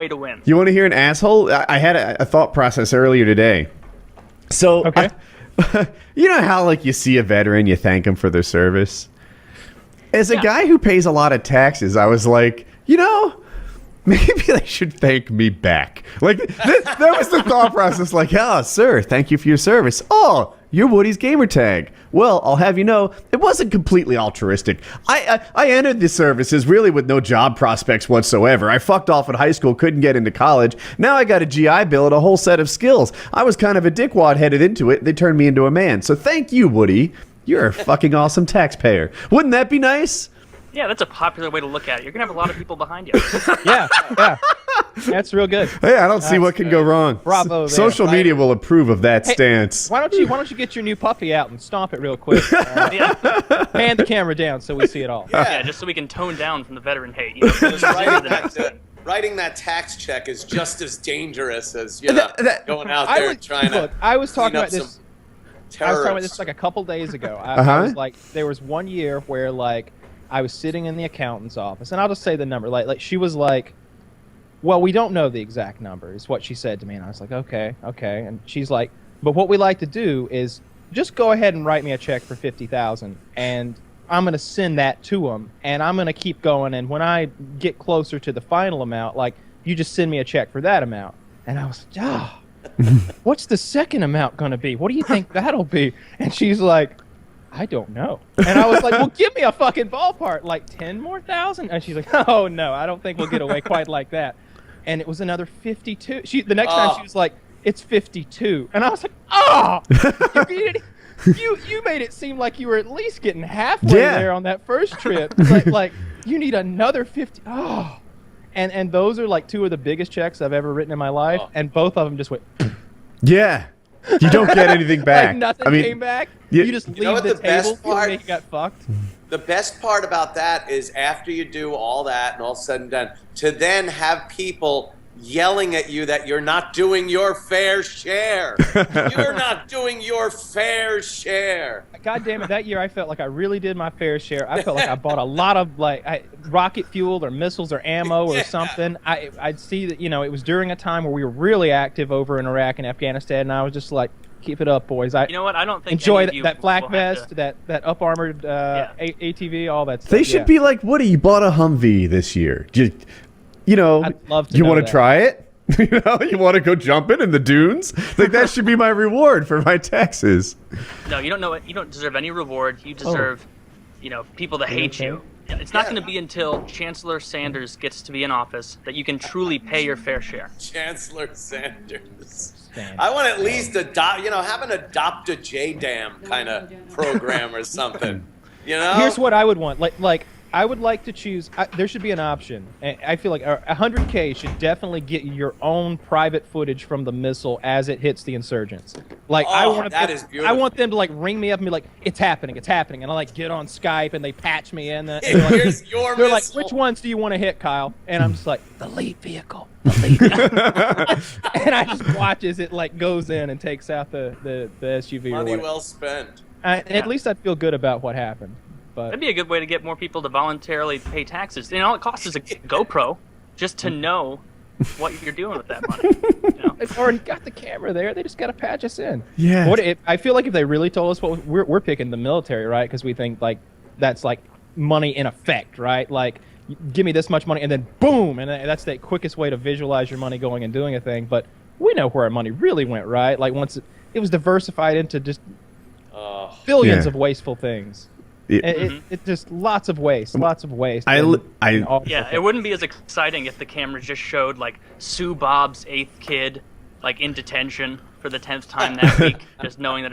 way to win. You want to hear an asshole? I had a thought process earlier today. So, Okay. you know how like you see a veteran, you thank them for their service? As a guy who pays a lot of taxes, I was like, you know, maybe they should thank me back. Like, that was the thought process. Like, oh, sir, thank you for your service. Oh, you're Woody's Gamertag. Well, I'll have you know, it wasn't completely altruistic. I entered the services really with no job prospects whatsoever. I fucked off in high school, couldn't get into college. Now I got a GI Bill and a whole set of skills. I was kind of a dickwad headed into it. They turned me into a man. So thank you, Woody. You're a fucking awesome taxpayer. Wouldn't that be nice? Yeah, that's a popular way to look at it. You're going to have a lot of people behind you. Yeah. That's real good. Hey, I don't see what can go wrong. Bravo there. Social media will approve of that Hey, stance. Why don't you get your new puppy out and stomp it real quick? Pan the camera down so we see it all. Yeah, just so we can tone down from the veteran hate. You know, so Writing that tax check is just as dangerous as going out there trying to. I was talking about this. I was talking about Terrorists. this like a couple days ago. I was like, there was one year where like I was sitting in the accountant's office, and I'll just say the number. Like she was like, "Well, we don't know the exact number," is what she said to me, and I was like, "Okay." And she's like, "But what we like to do is just go ahead and write me a check for $50,000, and I'm gonna send that to them, and I'm gonna keep going. And when I get closer to the final amount, like you just send me a check for that amount." And I was like, "Oh." What's the second amount going to be? What do you think that'll be? And she's like, I don't know. And I was like, well, give me a fucking ballpark, like 10 more thousand? And she's like, oh, no, I don't think we'll get away quite like that. And it was another 52. The next time she was like, it's 52. And I was like, oh, you made it seem like you were at least getting halfway there on that first trip. Like you need another 50. Oh. And those are like two of the biggest checks I've ever written in my life, and both of them just went. Yeah, you don't get anything back. Like nothing came back. You just leave the table. You got fucked. The best part about that is after you do all that and all said and done, to then have people yelling at you that you're not doing your fair share. You're not doing your fair share. God damn it, that year I felt like I really did my fair share. I felt like I bought a lot of rocket fuel or missiles or ammo or something. I'd see that, it was during a time where we were really active over in Iraq and Afghanistan, and I was just like, keep it up, boys. You know what? I don't think enjoy that flak vest, that up armored ATV, all that stuff. They should be like, Woody, you bought a Humvee this year. I'd love to you know want to that. try it? You want to go jumping in the dunes? Like that should be my reward for my taxes. No, you don't know it. You don't deserve any reward. You deserve, people to hate you. It's not going to be until Chancellor Sanders gets to be in office that you can truly pay your fair share. Chancellor Sanders. I want at least have an adopt a J-Dam kind of program or something. Here's what I would want. Like I would like to choose. There should be an option. I feel like 100K should definitely get your own private footage from the missile as it hits the insurgents. Like I want them to like ring me up and be like, "It's happening," and I like get on Skype and they patch me in. Here's your They're missile. like, "Which ones do you want to hit, Kyle?" And I'm just like, "The lead vehicle." And I just watch as it like goes in and takes out the SUV. Money well spent. At least I'd feel good about what happened. But that'd be a good way to get more people to voluntarily pay taxes. And all it costs is a GoPro just to know what you're doing with that money. They've already got the camera there. They just got to patch us in. Yeah. I feel like if they really told us what we're picking the military, right? Because we think like that's like money in effect, right? Like give me this much money and then boom, and that's the quickest way to visualize your money going and doing a thing. But we know where our money really went, right? Like once it was diversified into just billions of wasteful things. It just lots of waste. It wouldn't be as exciting if the camera just showed like Sue Bob's 8th kid like in detention for the 10th time that week, just knowing that